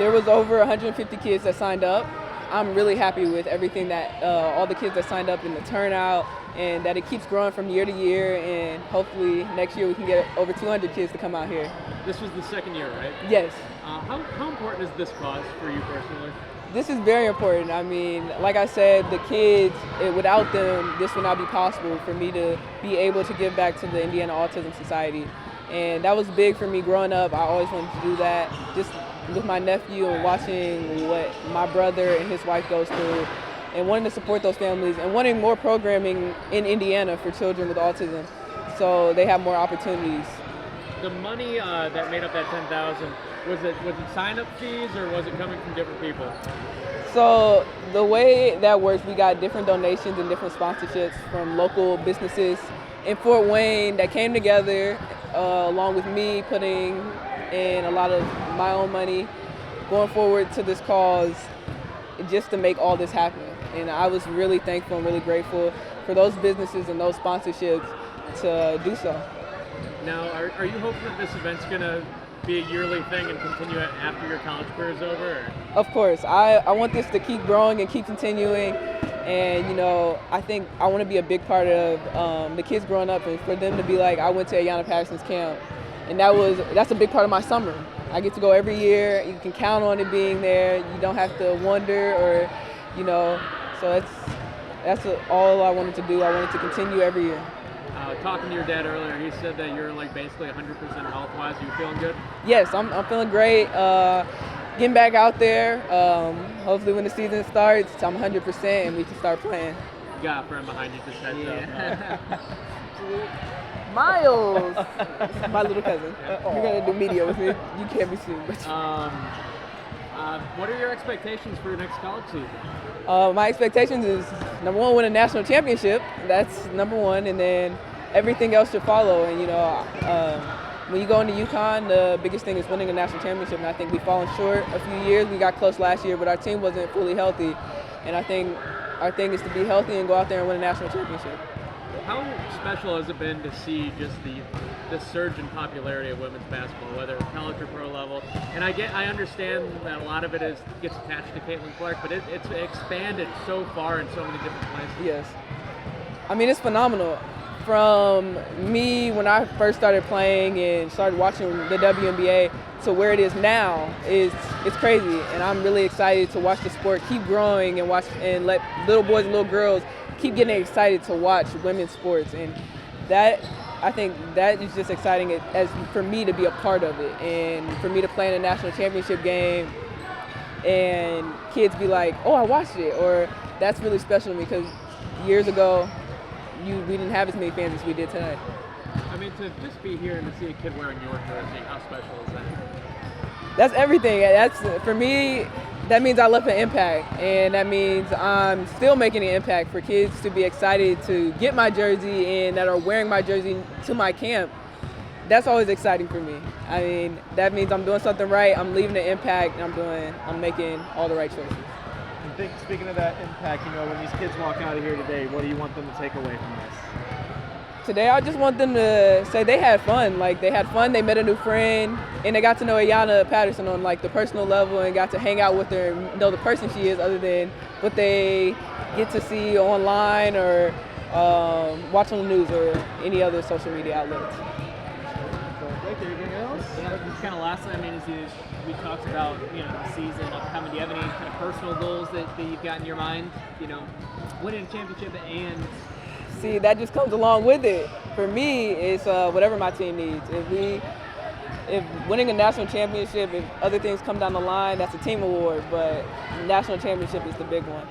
There was over 150 kids that signed up. I'm really happy with everything that all the kids that signed up in the turnout, and that it keeps growing from year to year, and hopefully next year we can get over 200 kids to come out here. This was the second year, right? Yes. How important is this cause for you personally? This is very important. I mean, like I said, the kids, without them, this would not be possible for me to be able to give back to the Indiana Autism Society. And that was big for me growing up. I always wanted to do that. Just with my nephew and watching what my brother and his wife goes through, and wanting to support those families and wanting more programming in Indiana for children with autism so they have more opportunities. The money that made up that $10,000, was it sign-up fees or was it coming from different people? So the way that works, we got different donations and different sponsorships from local businesses in Fort Wayne that came together along with me putting in a lot of my own money going forward to this cause just to make all this happen. And I was really thankful and really grateful for those businesses and those sponsorships to do so. Now, are you hoping that this event's going to be a yearly thing and continue it after your college career is over? Or? Of course. I want this to keep growing and keep continuing. And, you know, I think I want to be a big part of the kids growing up, and for them to be like, I went to Ayanna Patterson's camp. And that's a big part of my summer. I get to go every year. You can count on it being there. You don't have to wonder or, you know, so that's all I wanted to do. I wanted to continue every year. Talking to your dad earlier, he said that you're like basically 100% health-wise. Are you feeling good? Yes, I'm feeling great. Getting back out there. Hopefully when the season starts, I'm 100% and we can start playing. You got a friend behind you, just heads up. Miles, my little cousin. You're gonna do media with me. You can't be seen. But what are your expectations for your next college season? My expectations is number one, win a national championship. That's number one, and then everything else should follow. And you know, when you go into UConn, the biggest thing is winning a national championship. And I think we've fallen short a few years. We got close last year, but our team wasn't fully healthy. And I think our thing is to be healthy and go out there and win a national championship. How special has it been to see just the surge in popularity of women's basketball, whether it's college or pro level? And I understand that a lot of it gets attached to Caitlin Clark, but it's expanded so far in so many different places. Yes. I mean, it's phenomenal. From me when I first started playing and started watching the WNBA to where it is now, it's crazy. And I'm really excited to watch the sport keep growing and let little boys and little girls keep getting excited to watch women's sports. And that, I think that is just exciting as for me to be a part of it, and for me to play in a national championship game and kids be like, oh, I watched it, or that's really special to me because years ago we didn't have as many fans as we did tonight. I mean, to just be here and to see a kid wearing your jersey, how special is that? That's everything. That's, for me, that means I left an impact, and that means I'm still making an impact for kids to be excited to get my jersey and that are wearing my jersey to my camp. That's always exciting for me. I mean, that means I'm doing something right, I'm leaving an impact, and I'm making all the right choices. And speaking of that impact, you know, when these kids walk out of here today, what do you want them to take away from this? Today, I just want them to say they had fun. Like, they had fun, they met a new friend, and they got to know Ayanna Patterson on, like, the personal level and got to hang out with her and know the person she is other than what they get to see online or watch on the news or any other social media outlets. Anything else? Yeah, just kind of lastly, I mean, as we talked about, you know, the season upcoming, do you have any kind of personal goals that you've got in your mind? You know, winning a championship and... See, that just comes along with it. For me, it's whatever my team needs. If winning a national championship, if other things come down the line, that's a team award, but national championship is the big one.